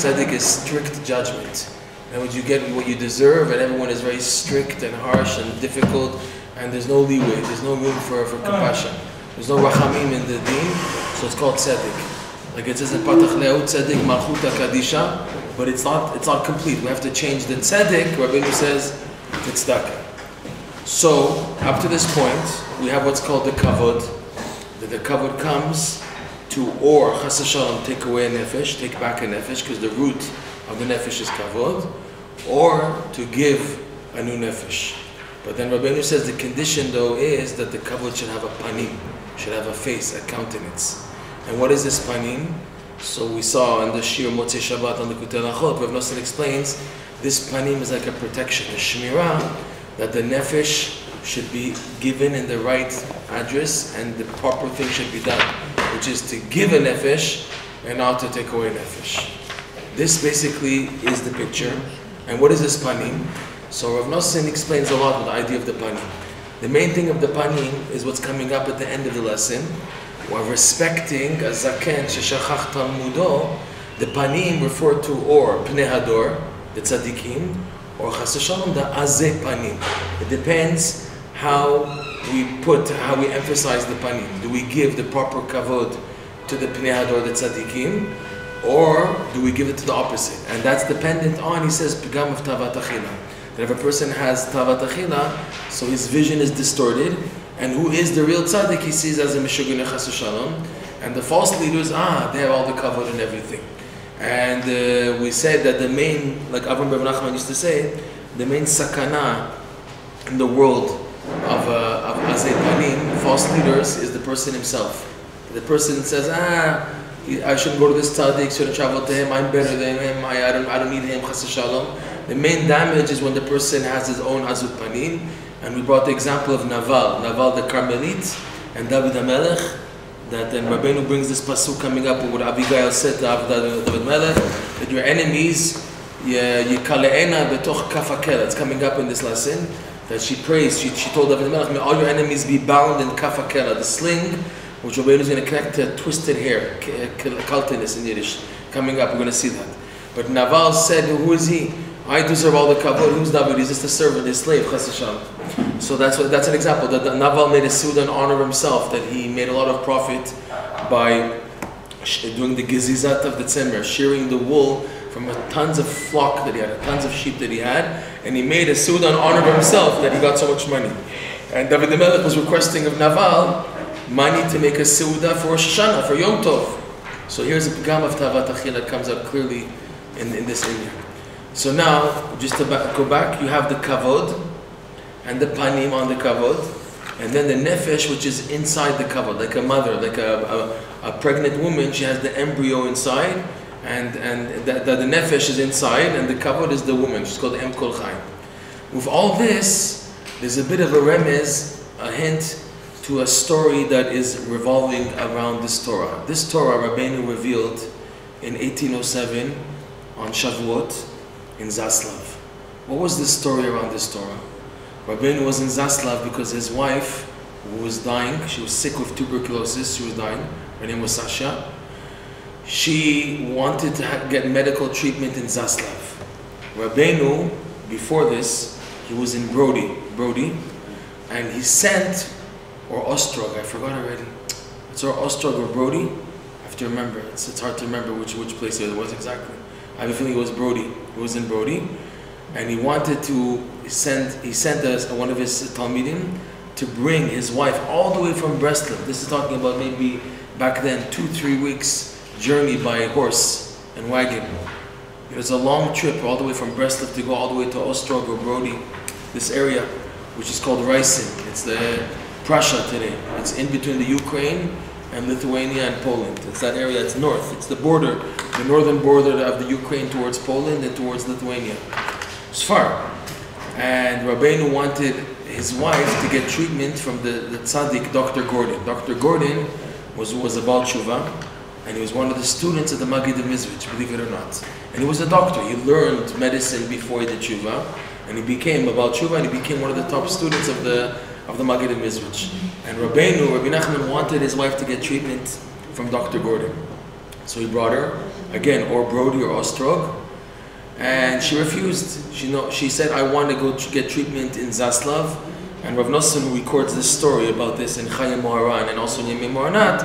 Tzedek is strict judgment. And what you get what you deserve, and everyone is very strict and harsh and difficult, and there's no leeway, there's no room for compassion. There's no rachamim in the deen, so it's called tzedek. Like it says in Patach Le'u tzedek malchuta kadisha, but it's not complete. We have to change the tzedek. Rabbeinu says to tzedakah. So up to this point, we have what's called the kavod. That the kavod comes to or chas v'shalom take away a nefesh, take back a nefesh, because the root of the nefesh is kavod, or to give a new nefesh. But then Rabbeinu says the condition though is that the kavod should have a panim, should have a face, a countenance. And what is this panim? So we saw in the Shir Motzei Shabbat on the Likutey Moharan, Rav Nosson explains, this panim is like a protection, a shmirah, that the nefesh should be given in the right address and the proper thing should be done, which is to give a nefesh and not to take away a nefesh. This basically is the picture. And what is this panim? So Rav Nosson explains a lot of the idea of the panim. The main thing of the panim is what's coming up at the end of the lesson. While respecting a zaken sheshachach talmudo, the panim refer to or pnei hador, the tzaddikim, or chas v'shalom, the azeh panim. It depends how we emphasize the panim. Do we give the proper kavod to the pnei hador, the tzaddikim, or do we give it to the opposite? And that's dependent on, he says, pigam of tavat achila. That if a person has tavat achila, so his vision is distorted, and who is the real tzaddik, he sees as a mishugun chas v'shalom, and the false leaders, they have all the kavod and everything. And we said that the main, like Avram Bar Nachman used to say, the main sakana in the world of azeh panim, false leaders, is the person himself. The person says, I shouldn't go to this tzaddik, shouldn't travel to him, I'm better than him, I don't need him, chas v'shalom. The main damage is when the person has his own azut panim, and we brought the example of Naval the Carmelite, and David HaMelech, that then Rabbeinu brings this pasuk coming up with what Abigail said to David Melech, that your enemies, yikale'ena betoch kaf hakel. It's coming up in this lesson, that she prays, she told David Melech, may all your enemies be bound in kaf hakel, the sling, which Rabbeinu is going to connect to twisted hair, kaltenis in Yiddish, coming up, we're going to see that. But Naval said, who is he? I deserve all the kavod. Who's David? He's just a servant, his slave, chas v'shalom. So that's an example, that Naval made a suda in honor of himself, that he made a lot of profit by doing the gezizat of the tzemmer, shearing the wool from tons of flock that he had, tons of sheep that he had, and he made a suda in honor of himself that he got so much money. And David the Melech was requesting of Naval money to make a suda for Rosh Hashanah, for Yom Tov. So here's a pigam of tavat achila that comes out clearly in this area. So now, just to go back, you have the kavod and the panim on the kavod, and then the nefesh, which is inside the kavod, like a mother, like a pregnant woman, she has the embryo inside, and the nefesh is inside, and the kavod is the woman. She's called Em Kol Chaim. With all this, there's a bit of a remez, a hint to a story that is revolving around this Torah. This Torah Rabbeinu revealed in 1807 on Shavuot in Breslov. What was the story around this Torah? Rabbeinu was in Breslov because his wife, who was dying, she was sick with tuberculosis, she was dying, her name was Sasha. She wanted to get medical treatment in Breslov. Rabbeinu, before this, he was in Brody, and he sent, or Ostrog, I forgot already. It's or Ostrog or Brody. I have to remember. It's hard to remember which place it was exactly. I have a feeling it was Brody. He was in Brody, and he wanted to send us one of his talmidim to bring his wife all the way from Breslov. This is talking about maybe back then 2-3 weeks journey by horse and wagon. It was a long trip all the way from Breslov to go all the way to Ostrog or Brody, this area, which is called Rysin. It's the Prussia today. It's in between the Ukraine and Lithuania and Poland. It's that area, it's north. It's the border, the northern border of the Ukraine towards Poland and towards Lithuania. It's far. And Rabbeinu wanted his wife to get treatment from the tzaddik, Dr. Gordon. Dr. Gordon was a Baal Tshuva, and he was one of the students of the Magid of Mizrich, believe it or not. And he was a doctor. He learned medicine before he did Tshuva, and he became a Baal Tshuva, and he became one of the top students of the Magid of Mizrich. And Rabbi Nachman wanted his wife to get treatment from Dr. Gordon. So he brought her, again, or Brody or Ostrog. And she refused. She said, I want to go get treatment in Breslov. And Rav Nosson records this story about this in Likutey Moharan and also in Yemei Moranat.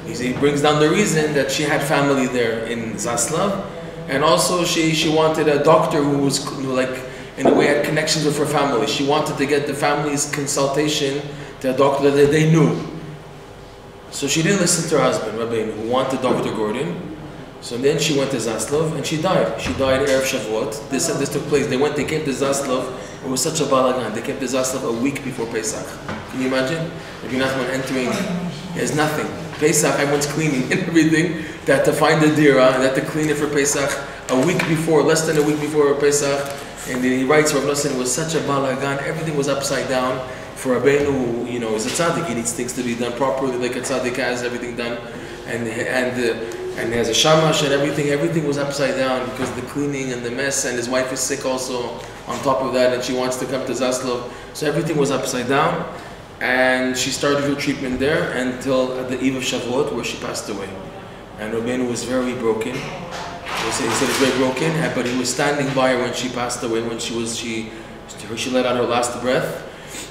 He brings down the reason that she had family there in Breslov. And also she wanted a doctor who was like, in a way, had connections with her family. She wanted to get the family's consultation to a doctor that they knew. So she didn't listen to her husband, Rabbeinu, who wanted Dr. Gordon. So then she went to Breslov and she died. She died Erev Shavuot. This took place. They came to Breslov. It was such a balagan. They came to Breslov a week before Pesach. Can you imagine? Rabbi Nachman entering, there's nothing. Pesach, everyone's cleaning and everything. They had to find the dira, they had to clean it for Pesach a week before, less than a week before Pesach. And then he writes, Rav Nosson, it was such a balagan. Everything was upside down. For Rabbeinu, he's a tzaddik. He needs things to be done properly, like a tzaddik has everything done. And he has a shamash and everything was upside down because of the cleaning and the mess, and his wife is sick also on top of that, and she wants to come to Breslov. So everything was upside down, and she started her treatment there until at the eve of Shavuot, where she passed away. And Rabbeinu was very broken. He said he was very broken, but he was standing by her when she passed away, when she let out her last breath,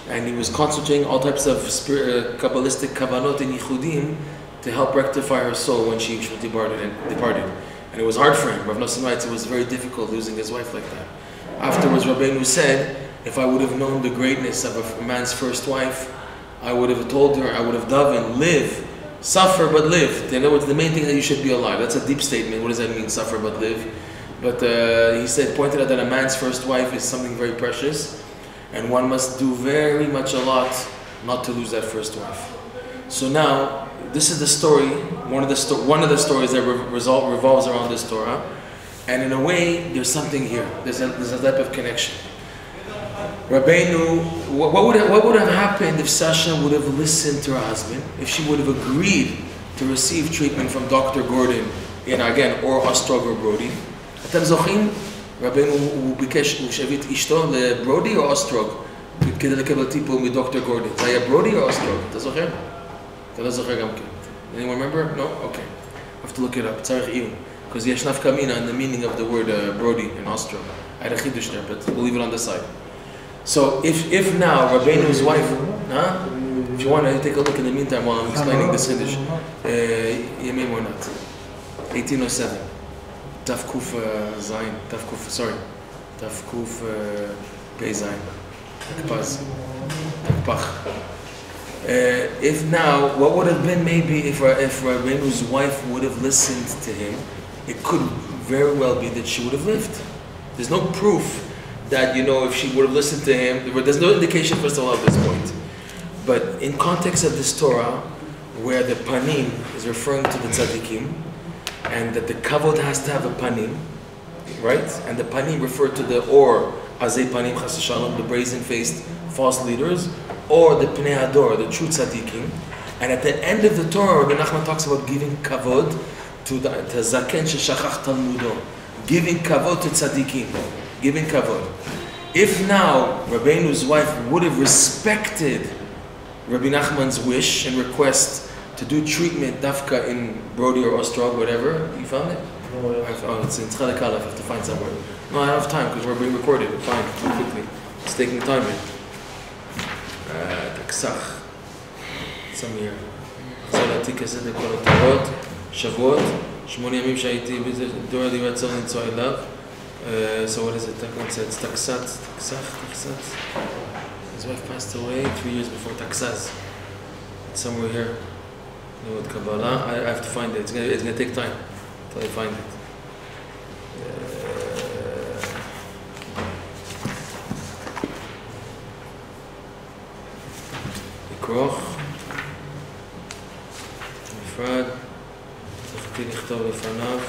and he was concentrating all types of Kabbalistic kavanot and yichudim to help rectify her soul when she departed. And it was hard for him. Rav Nosson writes, it was very difficult losing his wife like that. Afterwards, Rabbeinu said, if I would have known the greatness of a man's first wife, I would have told her, I would have davened, live, suffer but live. In other words, the main thing is that you should be alive. That's a deep statement. What does that mean, suffer but live? But he pointed out that a man's first wife is something very precious, and one must do very much a lot not to lose that first wife. So now, this is the story, one of the stories that revolves around this Torah, and in a way, there's something here. There's a type of connection. Rabbeinu, what would have happened if Sasha would have listened to her husband, if she would have agreed to receive treatment from Dr. Gordon, or Ostrog or Brody? אתם זוכרים? רבנו הוא ביקש, הוא שהביא את אשתו לברודי או אוסטרוג כדי לקבל טיפול מדוקטור גורדון. זה היה ברודי או אוסטרוג? אתה זוכר? אתה לא זוכר גם כן. Anyone remember? No? Okay. I have to look it up. צריך עיון. Because יש נפקא מינה in the meaning of the word Brody and Ostrog. I had a chidush there, but we'll leave it on the side. So if now Rabbeinu's wife, if you want to take a look in the meantime while I'm explaining this chidush, Yemei Moranat, 1807. Tafkuf Zayin, Tafkuf Pei Zayin, Takpaz, Takpach. If now, what would have been maybe if Rabbeinu's wife would have listened to him, it could very well be that she would have lived. There's no proof that, if she would have listened to him, there's no indication first of all at this point. But in context of this Torah, where the panim is referring to the tzaddikim, and that the kavod has to have a panim, right? And the panim refer to the azei panim chas shalom, the brazen-faced false leaders, or the pnei hador, the true tzaddikim. And at the end of the Torah, Rabbi Nachman talks about giving kavod to zaken sheshachach talmudo, giving kavod to tzaddikim, giving kavod. If now Rabbeinu's wife would have respected Rabbi Nachman's wish and request to do treatment dafka in Brody or Ostrog, whatever. You found it? No, yeah. It's in Tzchadek Aleph. I have to find somewhere. No, I don't have time because we're being recorded. Fine, quickly. It's taking time here. Taksach. Some here. צלתי כסד לכל התורות, שבועות, 8 ימים שהייתי בדור הדיבת צור למצוא אליו. So what is it? It's Taksat. His wife passed away 3 years before Taksaz. It's somewhere here. With Kabbalah, I have to find it. It's gonna take time until I find it. לכרוך, נפרד, צריכתי לכתוב לפניו,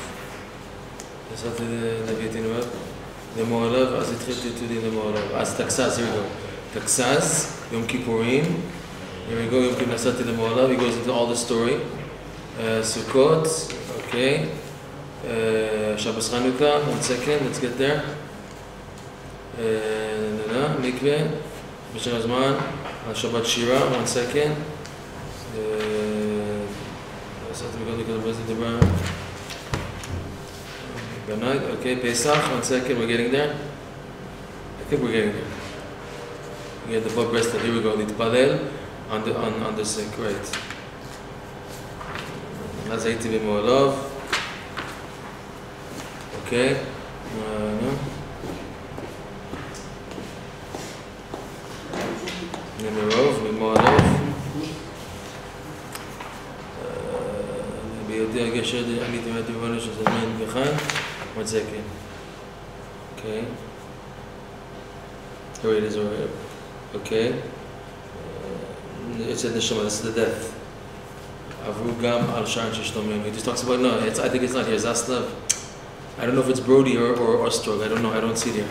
נסעתי להביא תינוק, למור עליו, אז התחילתי תודי למור עליו. אז תקסז, here we go. תקסז, יום כיפורים. Here we go, Yom Kippur Nasati the Mo'alav. He goes into all the story. Sukkot, okay. Shabbos Chanukah, 1 second, let's get there. Mikveh, B'Shem HaZman, Shabbat Shira, 1 second. Good night. Okay, Pesach. 1 second. We're getting there. I think we're getting there. We had the book Breslov. Here we go. Litpalel on the sick. Right. Likutey Moharan. Okay. Nimerov, Moharan. I guess I need to have the one who's behind. 1 second. Okay. Here it is, alright. Okay. It's in the Shema, this is the death. Avrugam al Shan Shishtomim. He just talks about, no, I think it's not here. Zaslav. I don't know if it's Brody or Ostrog. I don't know. I don't see it here.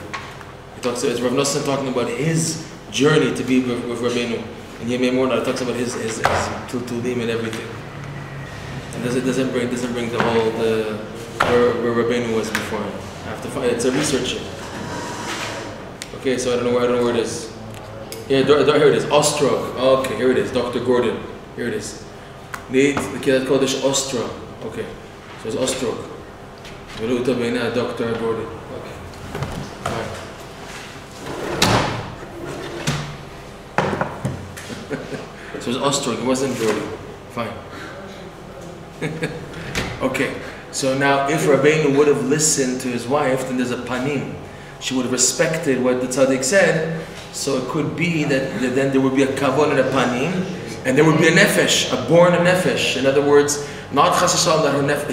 He talks, it's Rav Nosson talking about his journey to be with Rabbeinu. And Yemei Morna, it talks about his Tultulim and everything. And it doesn't bring the whole where Rabbeinu was before him. I have to find it's a researcher. Okay, so I don't know where it is. Yeah, here it is. Ostrog. Okay, here it is. Dr. Gordon. Here it is. Need the Kilat Kodesh Ostrog. Okay, so it's Ostrog. Dr. Gordon. Okay. Alright. So it's Ostrog. It wasn't Jordan. Fine. Okay, so now if Rabbeinu would have listened to his wife, then there's a panim. She would have respected what the tzaddik said, so it could be that then there would be a kavod and a panim, and there would be a nefesh, a born nefesh. In other words, not chas v'shalom that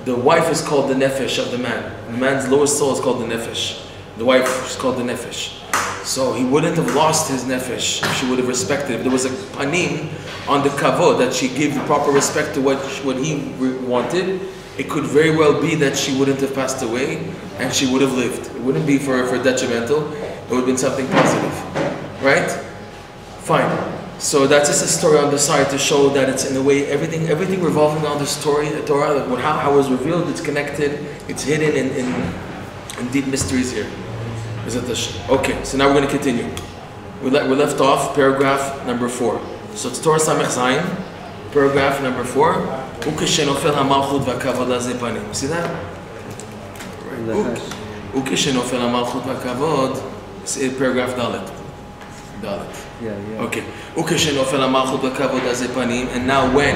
the wife is called the nefesh of the man. The man's lowest soul is called the nefesh. The wife is called the nefesh. So he wouldn't have lost his nefesh if she would have respected. If there was a panim on the kavod that she gave the proper respect to what he wanted, it could very well be that she wouldn't have passed away and she would have lived. It wouldn't be for detrimental. It would have been something positive, right? Fine. So that's just a story on the side to show that it's in a way everything revolving around the story, the Torah, how it was revealed, it's connected, it's hidden in deep mysteries here. Okay, so now we're going to continue. We left off paragraph number 4. So it's Torah Samech Zayin, paragraph number 4. Ukeshenofel hamalchut v'kavod hazepanim. See that? Ukeshenofel hamalchut v'kavod. Paragraph Dalet. Yeah. Okay. Ukeshenofel hamalchut v'kavod hazepanim. And now when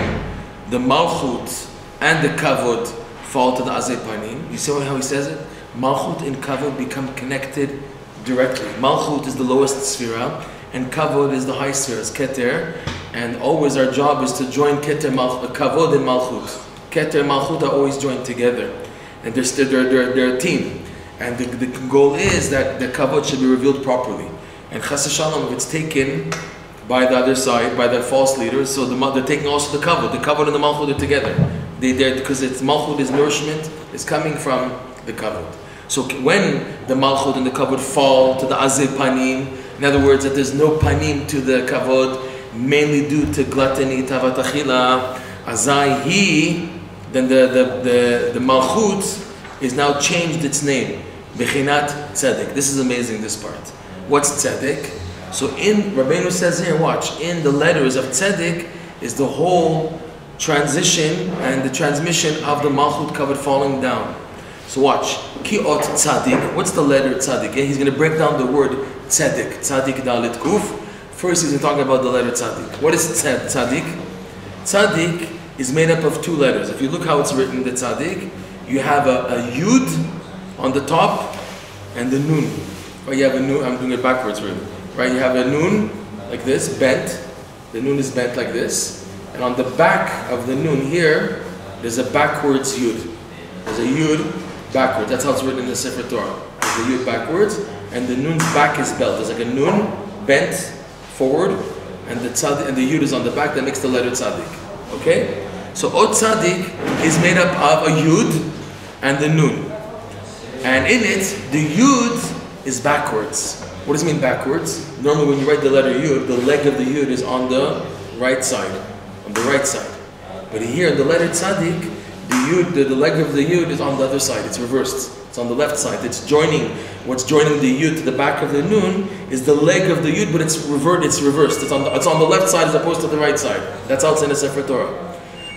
the malchut and the kavod fall to the hazepanim, you see how he says it? Malchut and Kavod become connected directly. Malchut is the lowest sphera, and Kavod is the high sphere, it's Keter. And always our job is to join Keter, Kavod and Malchut. Keter and Malchut are always joined together. And they're a team. And the goal is that the Kavod should be revealed properly. And Chas Shalom, if it's taken by the other side, by the false leaders, so they're taking also the Kavod. The Kavod and the Malchut are together. Because Malchut is nourishment, is coming from the kavod. So when the malchut and the kavod fall to the azeh panim, in other words, that there's no panim to the kavod, mainly due to gluttony, tavat achila, azai he, then the malchut is now changed its name, bechinat tzedek. This is amazing, this part. What's tzedek? So in Rabbeinu says here, watch, in the letters of tzedek is the whole transition and the transmission of the malchut kavod falling down. So watch, kiot tzadik. What's the letter tzadik? Yeah, he's going to break down the word tzedek. Tzadik dalit kuf. First, he's going to talk about the letter tzadik. What is tzadik? Tzadik is made up of 2 letters. If you look how it's written, the tzadik, you have a yud on the top and the nun. Right, you have a nun. I'm doing it backwards, really. Right, you have a nun like this, bent. The nun is bent like this, and on the back of the nun here, there's a backwards yud. There's a yud backwards. That's how it's written in the Sefer Torah. There's a yud backwards, and the nun's back is bent. There's like a nun bent forward, and the tzaddik and the yud is on the back. That makes the letter tzaddik. Okay? So ot tzaddik is made up of a yud and the nun, and in it the yud is backwards. What does it mean backwards? Normally, when you write the letter yud, the leg of the yud is on the right side, on the right side. But here, the letter tzaddik, the yud, the leg of the yud is on the other side. It's reversed. It's on the left side. It's joining. What's joining the yud to the back of the nun is the leg of the yud, but it's reversed. It's on the left side as opposed to the right side. That's how it's in the Sefer Torah.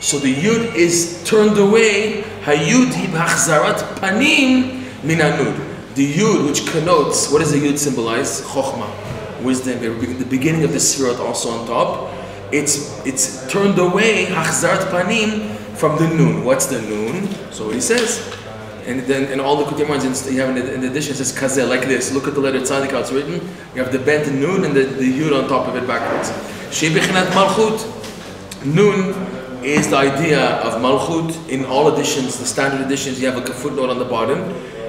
So the Yud is turned away. Hayud hi b'achzarat panim min haNun. The Yud, which connotes, what does the Yud symbolize? Chokhmah, wisdom, the beginning of the Sefirot also on top. It's turned away, achzarat panim, from the Nun. What's the Nun? So what he says. And then in all the Likutey Moharans, you have in addition, it says kazeh, like this. Look at the letter tzadik, how it's written. You have the bent Nun and the Yud on top of it backwards. Shei b'chinat malchut. Nun is the idea of malchut. In all editions, the standard editions, you have a footnote on the bottom.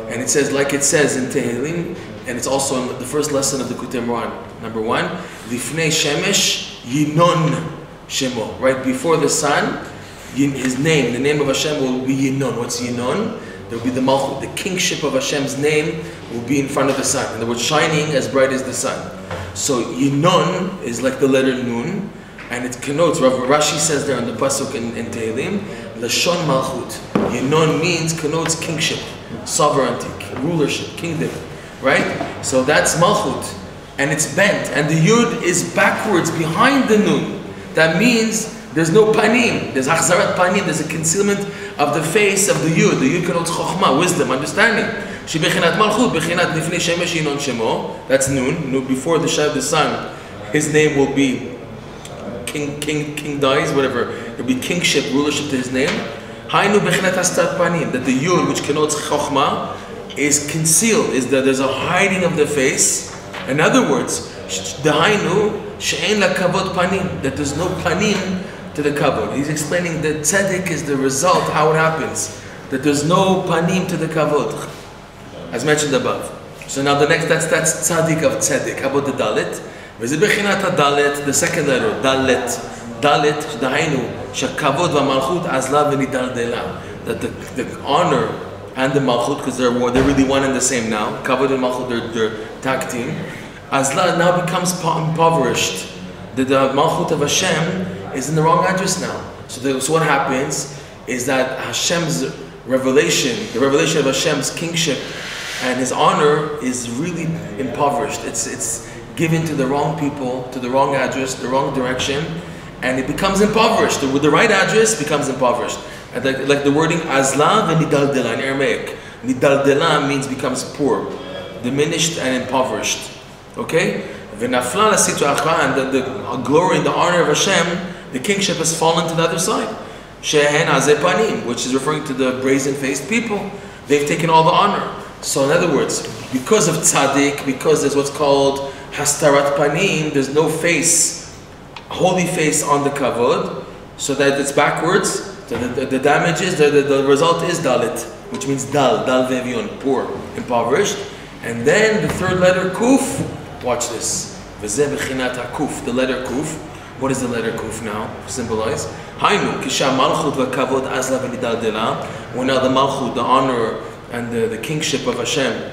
And it says, like it says in Tehillim, and it's also in the first lesson of the Likutey Moharan. Number 1, Lifnei Shemesh Yinon Shemo. Right before the sun, his name, the name of Hashem will be Yinon. What's Yinon? There will be the Malchut, the kingship of Hashem's name will be in front of the sun. In other words, shining as bright as the sun. So Yinon is like the letter Nun, and it connotes, Rashi says there on the Pasuk in Tehillim, Lashon Malchut. Yinon means, connotes kingship, sovereignty, rulership, kingdom, right? So that's Malchut, and it's bent, and the Yud is backwards behind the Nun. That means there's no panim, there's achzarat panim, there's a concealment of the face of the Yud. The Yud connotes chokhmah, wisdom, understanding. She bechinat malchut, bechinat lifnei shemesh yinon shemo. That's Nun. Before the sun, his name will be king dies, whatever. It'll be kingship, rulership to his name. Hainu bechinat astat panim, that the Yud, which connotes chokhmah, is concealed, is that there's a hiding of the face. In other words, the hainu she'en la kavod panim, that there's no panim to the kavod. He's explaining that tzedek is the result, how it happens, that there's no panim to the kavod, as mentioned above. So now the next, that's tzaddik of tzedek. How about the dalet? V'zebechinat dalet, the second letter, dalet, the hainu she'kavod v'malchut azla v'nidaldela, that the honor and the malchut, because they're really one and the same now. Kavod and malchut, they're tag team. Azla now becomes impoverished. The malchut of Hashem is in the wrong address now. So what happens is that Hashem's revelation, the revelation of Hashem's kingship and his honor is really impoverished. It's given to the wrong people, to the wrong address, the wrong direction, and it becomes impoverished. With the right address, it becomes impoverished. And like the wording azla v'nidaldela in Aramaic. Nidaldela means becomes poor, diminished and impoverished. Okay? V'nafla l'sitra achra, and the glory and the honor of Hashem, the kingship has fallen to the other side. Shehen hazeh panim, which is referring to the brazen-faced people. They've taken all the honor. So in other words, because of tzaddik, because there's what's called hastarat panim, there's no face, holy face on the kavod, so that it's backwards. So the damage is, the result is dalit, which means dal ve'vion, poor, impoverished. And then the third letter, kuf, watch this. V'zeh b'chinat ha'kuf, the letter kuf. What does the letter kuf now symbolize? Hainu, kisha malchut v'kavod azla v'nidaldela. When now the malchut, the honor and the kingship of Hashem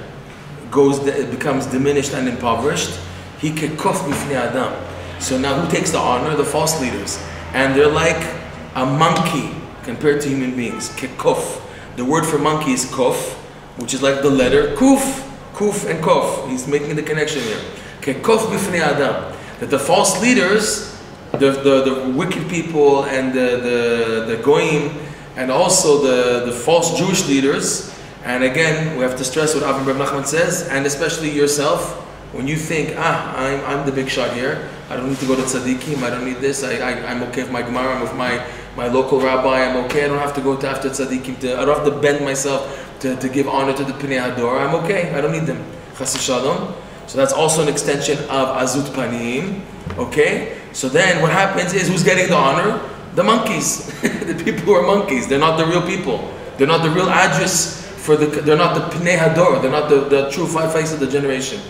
it becomes diminished and impoverished. He kekuf b'fnei adam. So now who takes the honor? The false leaders. And they're like a monkey compared to human beings. Kekuf. The word for monkey is kof, which is like the letter kuf. Kuf and kof. He's making the connection here. Kekuf b'fnei adam. That the false leaders, the wicked people and the goyim, and also the false Jewish leaders, and again we have to stress what Avram Reb Nachman says, and especially yourself, when you think, I'm the big shot here, I don't need to go to tzaddikim, I don't need this, I'm okay with my Gemara, I'm with my local rabbi, I'm okay, I don't have to go after tzaddikim, I don't have to bend myself to give honor to the Pnei Hador, I'm okay, I don't need them. Chas v'shalom. So that's also an extension of azut panim, okay? So then what happens is, who's getting the honor? The monkeys. The people who are monkeys, they're not the real people. They're not the real address they're not the Pnei Hador, they're not the true face of the generation.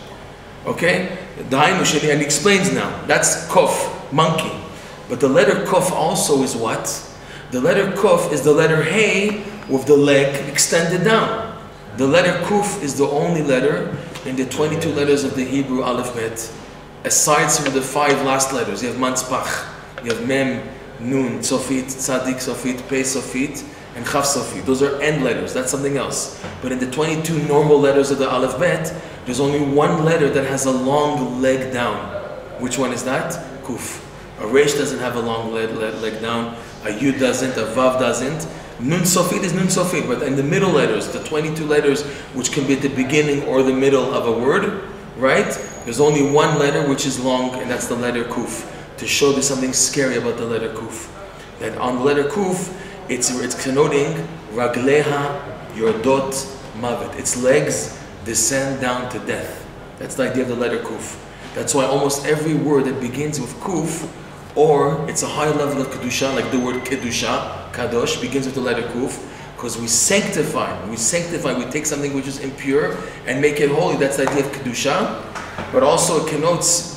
Okay? And he explains now, that's kof, monkey. But the letter kof also is what? The letter kof is the letter hey with the leg extended down. The letter kuf is the only letter in the 22 letters of the Hebrew alphabet, aside from the 5 last letters. You have mantzpach, you have mem, nun, sofit, tzadik, sofit, pei, sofit, and chaf, sofit. Those are end letters, that's something else. But in the 22 normal letters of the alphabet, there's only one letter that has a long leg down. Which one is that? Kuf. A resh doesn't have a long leg down. a Yud doesn't, a Vav doesn't. Nun Sofit is Nun Sofit, but in the middle letters, the 22 letters which can be at the beginning or the middle of a word, right? There's only one letter which is long, and that's the letter Kuf, to show there's something scary about the letter Kuf. That on the letter Kuf, it's connoting Ragleha Yordot Mavet. Its legs descend down to death. That's the idea of the letter Kuf. That's why almost every word that begins with Kuf, or it's a high level of Kedusha, like the word Kedusha, Kadosh, begins with the letter Kuf, because we sanctify, we take something which is impure and make it holy. That's the idea of Kedusha. But also it connotes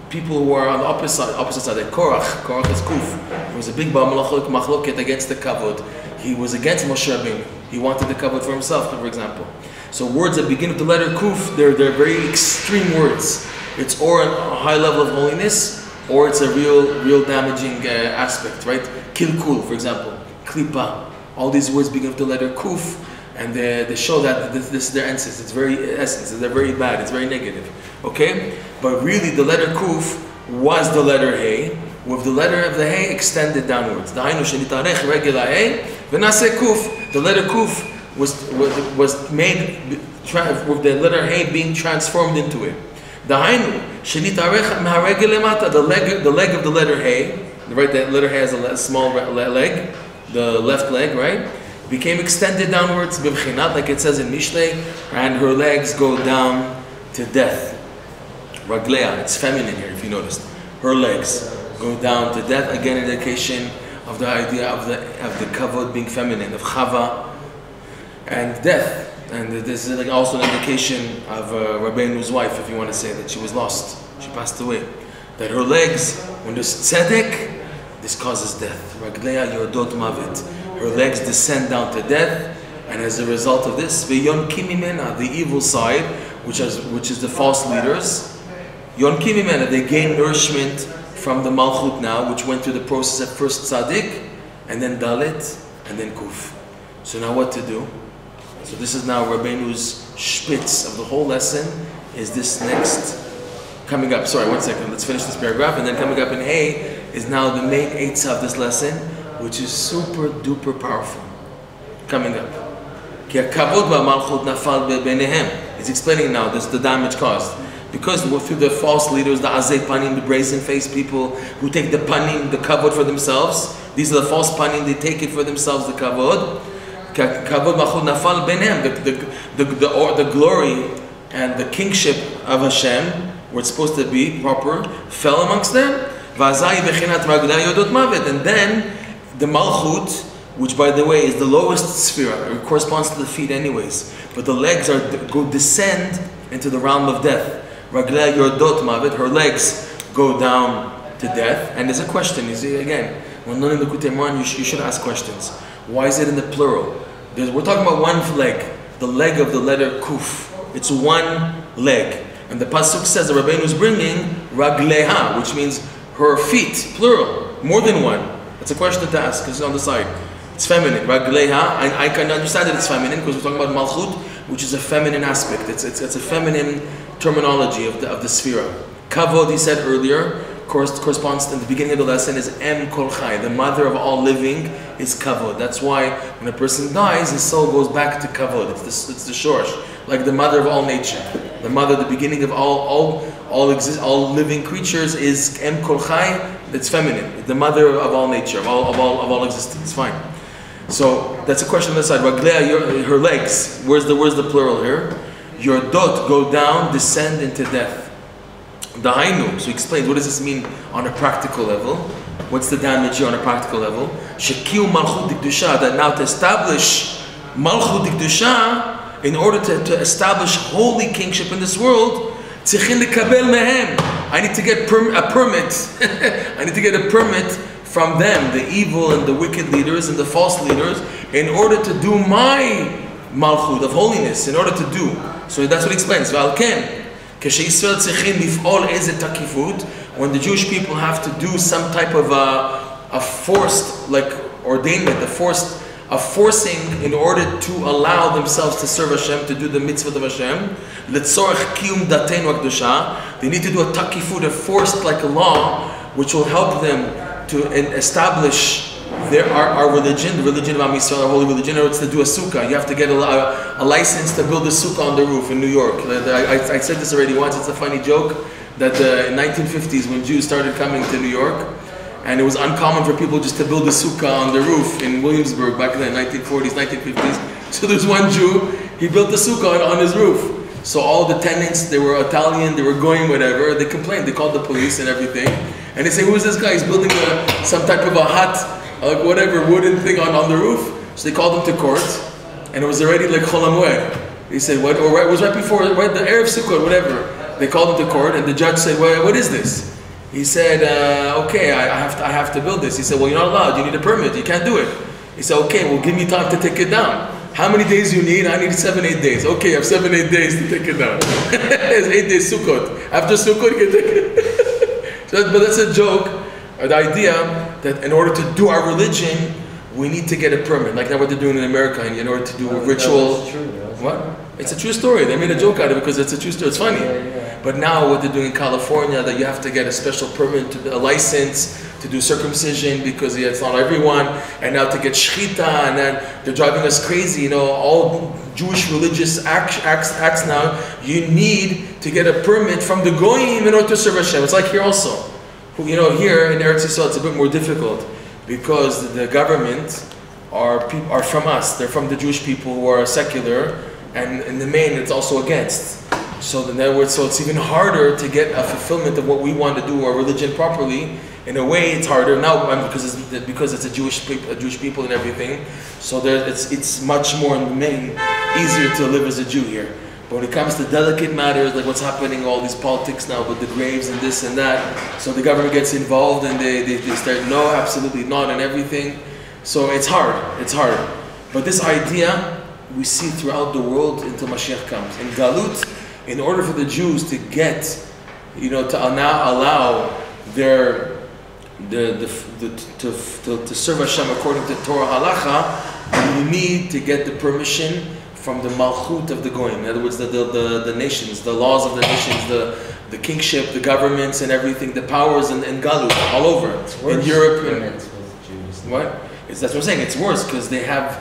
people who are on the opposite side, like Korach is Kuf. He was a big machloket against the Kavod. He was against Moshe Rabbeinu. He wanted the Kavod for himself, for example. So words that begin with the letter Kuf, they're very extreme words. It's or a high level of holiness, or it's a real damaging aspect, right? Kilkul, for example, Klipa. All these words begin with the letter Kuf, and they show that this is their essence. It's they're very bad. It's very negative. Okay, but really the letter Kuf was the letter Hey, with the letter of the Hey extended downwards. The letter Kuf was made with the letter Hey being transformed into it. The leg of the letter Hey, right? The letter Hey has a small leg, the left leg, right? Became extended downwards, like it says in Mishlei, and her legs go down to death. Raglea, it's feminine here, if you noticed. Her legs go down to death. Again, an indication of the idea of the kavod being feminine, of Chava and death. And this is also an indication of Rabbeinu's wife, if you want to say that she was lost, she passed away. That her legs, when there's tzedek, this causes death. Raglea yordot mavet. Her legs descend down to death, and as a result of this, v'yonkim mimena, the evil side, which is the false leaders, yonkim mimena, they gain nourishment from the malchut now, which went through the process at first tzaddik, and then dalit, and then kuf. So now what to do? So this is now Rabbeinu's spitz of the whole lesson, is this next, coming up, sorry, one second, let's finish this paragraph, and then coming up in Hey is now the main eitzah of this lesson, which is super duper powerful. Coming up. He's explaining now this, the damage caused. Because through the false leaders, the azei panim, the brazen-faced people who take the panim, the kavod for themselves. These are the false panim, they take it for themselves, the kavod. The glory and the kingship of Hashem, where it's supposed to be proper, fell amongst them. And then the malchut, which by the way is the lowest sphere, it corresponds to the feet anyways, but the legs descend into the realm of death. Raglea yordot mavet, her legs go down to death. And there's a question, you see, again, when learning the Likutey Moharan, you should ask questions. Why is it in the plural? We're talking about one leg, the leg of the letter Kuf. It's one leg. And the Pasuk says the Rabbeinu is bringing Ragleha, which means her feet, plural, more than one. It's a question to ask, because it's on the side. It's feminine. Ragleha, I can understand that it's feminine, because we're talking about Malchut, which is a feminine aspect. It's a feminine terminology of the Sphira. Kavod, he said earlier, corresponds to the beginning of the lesson, is Em Kol Chai. The mother of all living is Kavod. That's why when a person dies, his soul goes back to Kavod. It's the Shorsh, like the mother of all nature. The mother, the beginning of all living creatures is Em Kol Chai. It's feminine. The mother of all nature, of all existence. Fine. So that's a question on the side. Raglea, her legs. Where's the plural here? Your dot go down, descend into death. Dahainu. So he explains, what does this mean on a practical level? What's the damage here on a practical level? Shekiu malchut dikdusha. That now to establish malchut dikdusha, in order to establish holy kingship in this world, tzichin lekabel mehem. I need to get a permit. I need to get a permit from them, the evil and the wicked leaders and the false leaders, in order to do my malchut of holiness, in order to do. So that's what he explains. When the Jewish people have to do some type of a forced, like ordainment, a forcing in order to allow themselves to serve Hashem, to do the mitzvah of Hashem, they need to do a takifut, a forced like a law, which will help them to establish our religion, the religion of Am Yisrael, our holy religion, it's to do a sukkah. You have to get a license to build a sukkah on the roof in New York. I said this already once. It's a funny joke that in 1950s, when Jews started coming to New York, and it was uncommon for people just to build a sukkah on the roof in Williamsburg back then, 1940s, 1950s. So there's one Jew, he built a sukkah on his roof. So all the tenants, they were Italian, they were going whatever, they complained, they called the police and everything. And they say, who is this guy? He's building some type of a hut, like whatever, wooden thing on the roof. So they called him to court, and it was already like Chol HaMoed. He said, what? Or it was right before, right the Erev Sukkot, whatever. They called him to court, and the judge said, what is this? He said, okay, I have to build this. He said, well, you're not allowed, you need a permit, you can't do it. He said, okay, well, give me time to take it down. How many days you need? I need 7-8 days. Okay, I have 7-8 days to take it down. It's 8 days Sukkot. After Sukkot, you can take it. But that's a joke, or the idea that in order to do our religion, we need to get a permit. Like now what they're doing in America, in order to do a ritual. That's true. What? It's a true story. They made a joke out of it because it's a true story. It's funny. Yeah. But now what they're doing in California, that you have to get a special permit, a license to do circumcision because it's not everyone. And now to get shechita, and then they're driving us crazy. All Jewish religious acts now, you need to get a permit from the goyim in order to serve Hashem. It's like here also. Here in Eretz Yisrael, it's a bit more difficult because the government are from us. They're from the Jewish people who are secular, and in the main, it's also against. So in other words, so it's even harder to get a fulfillment of what we want to do, our religion properly. In a way, it's harder now because it's a Jewish people and everything. So it's much more in the main easier to live as a Jew here. But when it comes to delicate matters like what's happening, all these politics now with the graves and this and that, so the government gets involved and they start, no, absolutely not, and everything. So it's hard. But this idea we see throughout the world until Mashiach comes. In Galut, in order for the Jews to get, to now allow their to serve Hashem according to Torah Halacha, you need to get the permission from the Malchut of the Goyim. In other words, the nations, the laws of the nations, the kingship, the governments and everything, the powers in Galut, all over. In Europe. What? That's what I'm saying. It's worse because they have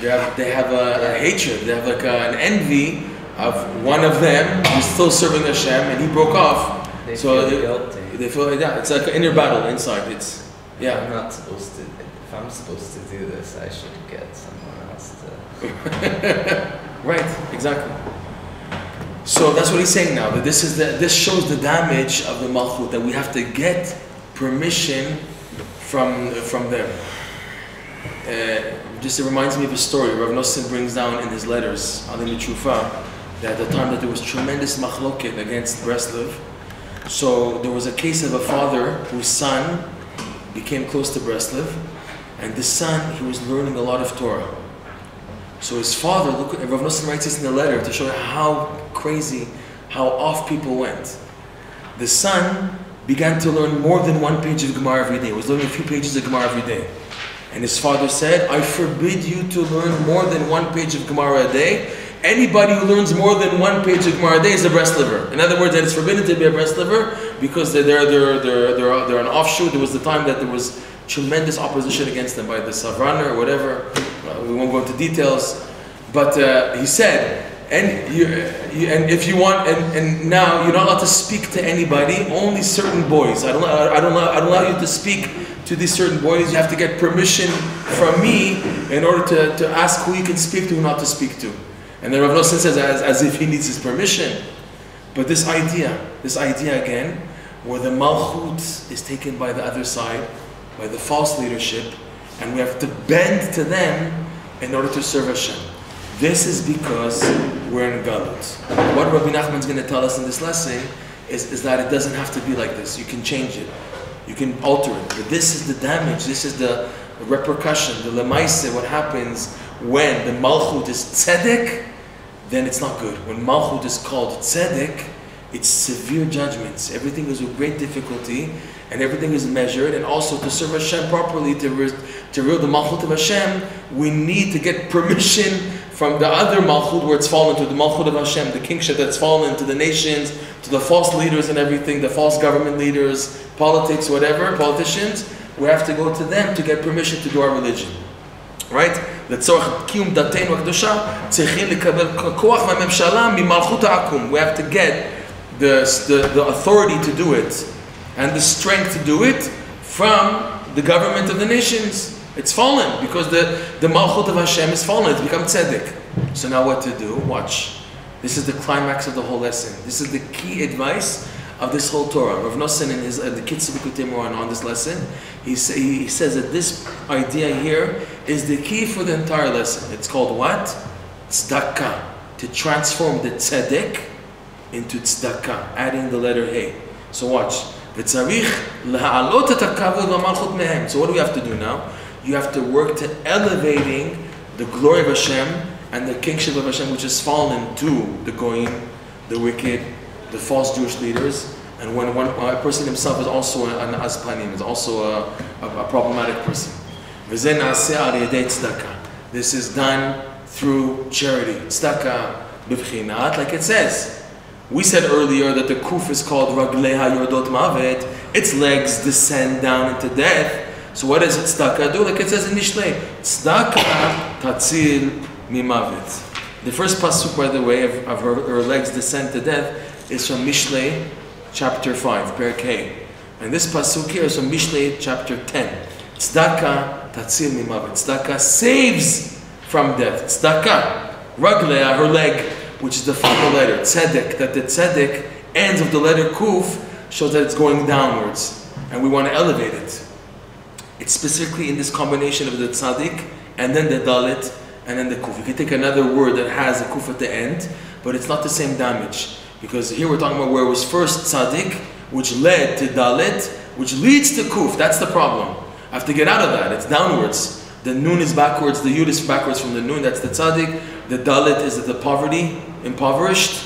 a hatred. They have like an envy of one of them who's still serving Hashem, and he broke off. They feel guilty. They feel like that. It's like an inner battle inside. It's I'm not supposed to. If I'm supposed to do this, I should get someone else to. Right. Exactly. So that's what he's saying now. That this shows the damage of the Malchut, that we have to get permission from them. Just it reminds me of a story Rav Nosson brings down in his letters on the Mitzvah, that at the time that there was tremendous machloket against Breslov. So there was a case of a father whose son became close to Breslov, and this son, he was learning a lot of Torah. So his father, Rav Nosson writes this in the letter to show how crazy, how off people went. The son began to learn more than 1 page of Gemara every day. He was learning a few pages of Gemara every day. And his father said, I forbid you to learn more than 1 page of Gemara a day. Anybody who learns more than 1 page of Gemara a day is a Breslover. In other words, that it's forbidden to be a Breslover because they're an offshoot. There was the time that there was tremendous opposition against them by the Savraner or whatever. We won't go into details. But he said, if you want, and now you're not allowed to speak to anybody, only certain boys. I don't allow you to speak to these certain boys. You have to get permission from me in order to ask who you can speak to, who not to speak to. And then Rav Nosson says as if he needs his permission. But this idea again, where the Malchut is taken by the other side, by the false leadership, and we have to bend to them in order to serve Hashem. This is because we're in Galut. What Rabbi Nachman is going to tell us in this lesson is that it doesn't have to be like this. You can change it. You can alter it. But this is the damage. This is the repercussion, the lemaise, what happens when the Malchut is tzedek, then it's not good. When Malchut is called tzedek, it's severe judgments. Everything is with great difficulty, and everything is measured. And also to serve Hashem properly, to reveal the Malchut of Hashem, we need to get permission from the other Malchut where it's fallen to, the Malchut of Hashem, the kingship that's fallen to the nations, to the false leaders and everything, the false government leaders, politics, whatever, politicians. we have to go to them to get permission to do our religion. Right? לצורך קיום דתנו הקדושה, צריכים לקבל כוח מהממשלה ממלכות העקום. We have to get the authority to do it and the strength to do it from the government of the nations. It's fallen because the Malchut of Hashem is fallen. It's become tzedek. So now what to do? Watch. This is the climax of the whole lesson. This is the key advice of this whole Torah. Rav Nosson in his the kids of Likutey Moharan on this lesson, he says that this idea here is the key for the entire lesson. It's called what? Tzedakah. To transform the tzedek into tzedakah, adding the letter Hey. So watch. So what do we have to do now? You have to work to elevating the glory of Hashem and the kingship of Hashem, which has fallen to the Goyim, the wicked, the false Jewish leaders, and when a person himself is also an azpanim, is also a problematic person. This is done through charity. Tzedakah b'vchinat, like it says. We said earlier that the kuf is called ragleha yordot mavet. Its legs descend down into death. So what does tzedakah do? Like it says in Mishlei, tzedakah tatzil mimavet. The first pasuk, by the way, of her legs descend to death is from Mishlei chapter 5, Perek Hey. And this pasuk here is from Mishlei chapter 10. Tzedakah tatzil mimavet. Tzedakah saves from death. Tzedakah, raglea, her leg, which is the final letter, tzedek, that the tzedek ends of the letter kuf shows that it's going downwards. And we want to elevate it. It's specifically in this combination of the tzaddik and then the dalit and then the kuf. You can take another word that has a kuf at the end, but it's not the same damage. Because here we're talking about where it was first tzaddik, which led to dalit, which leads to kuf. That's the problem. I have to get out of that. It's downwards. The nun is backwards, the yud is backwards from the nun, that's the tzaddik. The dalit is the poverty, impoverished.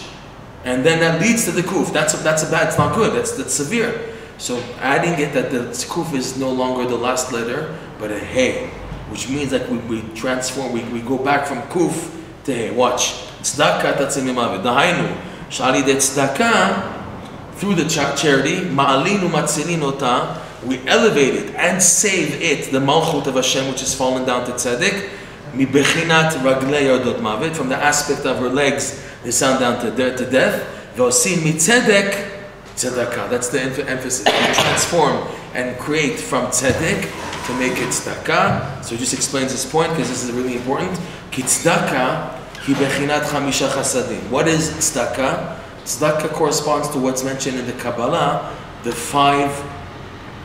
And then that leads to the kuf. That's a bad, it's not good, that's severe. So adding it that the kuf is no longer the last letter, but a hey, which means that we transform, we go back from kuf to hey. Watch. Tzedakah tatzil mimavet. Dahainu, shali de tzedakah, through the charity, ma'alinu matzilin ota, we elevate it and save it, the malchut of Hashem, which has fallen down to tzedek, mi bechinat raglei yordot mavet, from the aspect of her legs, they sound down to death. V'osin mi tzedek tzedakah. That's the emphasis. We transform and create from tzedek to make it tzedakah. So he just explains this point because this is really important. Ki tzedakah hi bechinat chamisha chasadim. What is tzedakah? Tzedakah corresponds to what's mentioned in the Kabbalah, the 5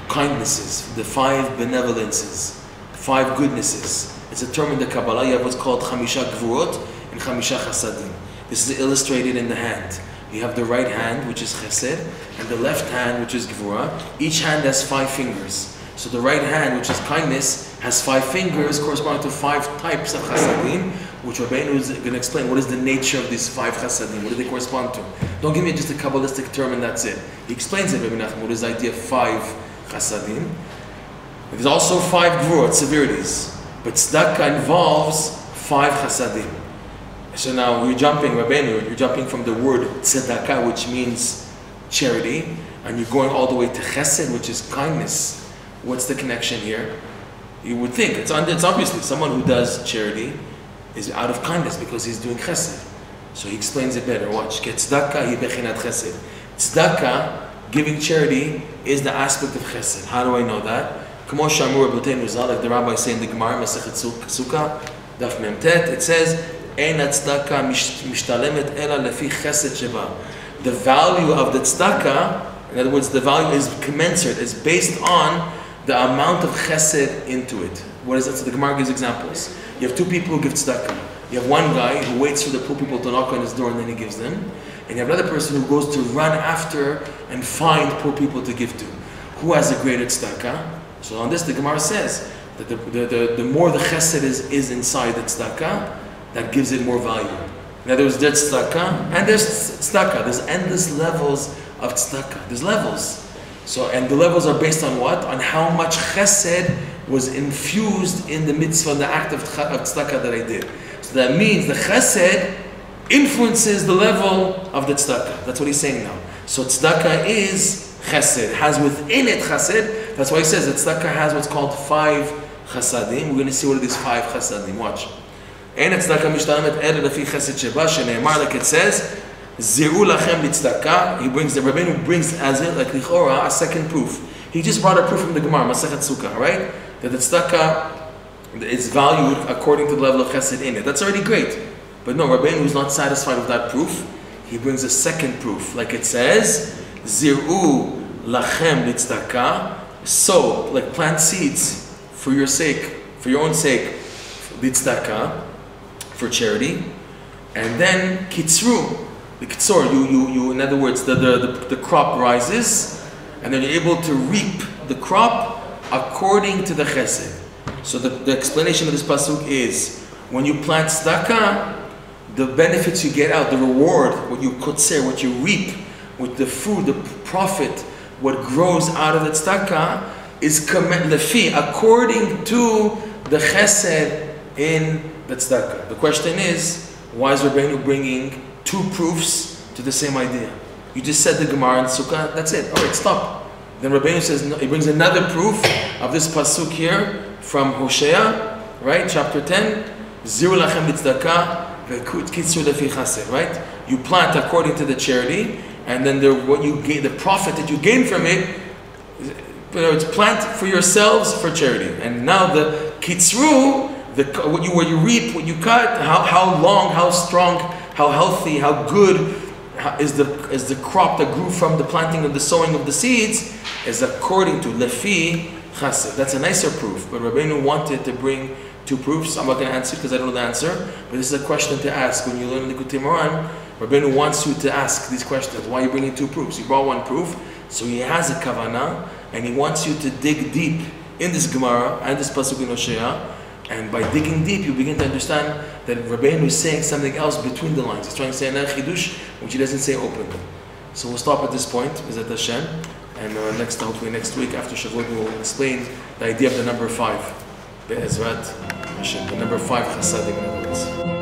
kindnesses, the 5 benevolences, 5 goodnesses. It's a term in the Kabbalah. You have what's called chamisha gvurot and chamisha chasadim. This is illustrated in the hand. You have the right hand, which is chesed, and the left hand, which is gvura. Each hand has 5 fingers. So the right hand, which is kindness, has 5 fingers, corresponding to 5 types of chasadim, which Rabbeinu is going to explain what is the nature of these 5 chasadim, what do they correspond to. Don't give me just a Kabbalistic term and that's it. He explains it, Rabbi Nachman, what is the idea of 5 chasadim. There's also 5 gvurot, severities. But tzedakah involves 5 chasadim. So now you're jumping, Rabbeinu, you're jumping from the word tzedakah, which means charity, and you're going all the way to chesed, which is kindness. What's the connection here? You would think, it's obviously someone who does charity is out of kindness because he's doing chesed. So he explains it better. Watch. Tzedakah hi bechinat chesed. Tzedakah, giving charity, is the aspect of chesed. How do I know that? K'mo shamur rabbeinu zal, like the rabbi say in the Gemara, Masechet Sukkah, Daf Mem Tet, it says, Ein tzedakah mishtalemet ela lefi chesed sheba. The value of the tzedakah, in other words, the value is commensurate, is based on the amount of chesed into it. What is that? So the Gemara gives examples. You have 2 people who give tzedakah. You have one guy who waits for the poor people to knock on his door and then he gives them. And you have another person who goes to run after and find poor people to give to. Who has the greater tzedakah? So on this, the Gemara says that the more the chesed is inside the tzedakah, that gives it more value. In other words, there's tzedakah and there's tzedakah. There's endless levels of tzedakah. There's levels. So, and the levels are based on what? On how much chesed was infused in the mitzvah, the act of tzedakah that I did. So that means the chesed influences the level of the tzedakah. That's what he's saying now. So tzedakah is chesed, has within it chesed. That's why he says that tzedakah has what's called 5 chasadim. We're going to see what are these 5 chasadim. Watch. Ein tzedakah mishtalamet ela lefi chesed sheba shene'emar, like it says, ziru lachem b'tzedakah. He brings, the Rabbeinu brings as it, like lichora, a second proof. He just brought a proof from the Gemara, Masechet Sukkah, right? That the tzedakah is valued according to the level of chesed in it. That's already great. But no, Rabbeinu is not satisfied with that proof. He brings a second proof, like it says, ziru lachem b'tzedakah. Sow, like plant seeds for your sake, for your own sake, b'tzedakah, for charity. And then kitzru, the kitzor, you in other words, the crop rises, and then you're able to reap the crop according to the chesed. So the explanation of this pasuk is, when you plant tzedakah, the benefits you get out, the reward, what you kotzer, what you reap, with the food, the profit, what grows out of the tzedakah, is lefi, according to the chesed in the tzedakah. The question is, why is Rabbeinu bringing 2 proofs to the same idea? You just said the Gemara and Sukkah, that's it. Alright, stop. Then Rabbeinu says, no, he brings another proof of this pasuk here from Hosea, right? Chapter 10. Ziru lachem b'tzedakah v'kitzur lefi chased, right? You plant according to the charity, and then what you gain, the profit that you gain from it, it's plant for yourselves for charity. And now the kitzru, what you reap, what you cut, how long, how strong, how healthy, how good is the crop that grew from the planting and the sowing of the seeds, is according to lefi chased. That's a nicer proof. But Rabbeinu wanted to bring 2 proofs. I'm not going to answer because I don't know the answer. But this is a question to ask when you learn Likutey Moharan. Rabbeinu wants you to ask these questions. Why are you bringing 2 proofs? You brought 1 proof, so he has a kavanah, and he wants you to dig deep in this Gemara and this pasuk in Hosea. And by digging deep, you begin to understand that Rabbeinu is saying something else between the lines. He's trying to say an chidush, which he doesn't say openly. So we'll stop at this point, B'ezrat Hashem, and hopefully next week after Shavuot, we'll explain the idea of the number 5, B'ezrat Hashem, the number 5 chasadim in other words.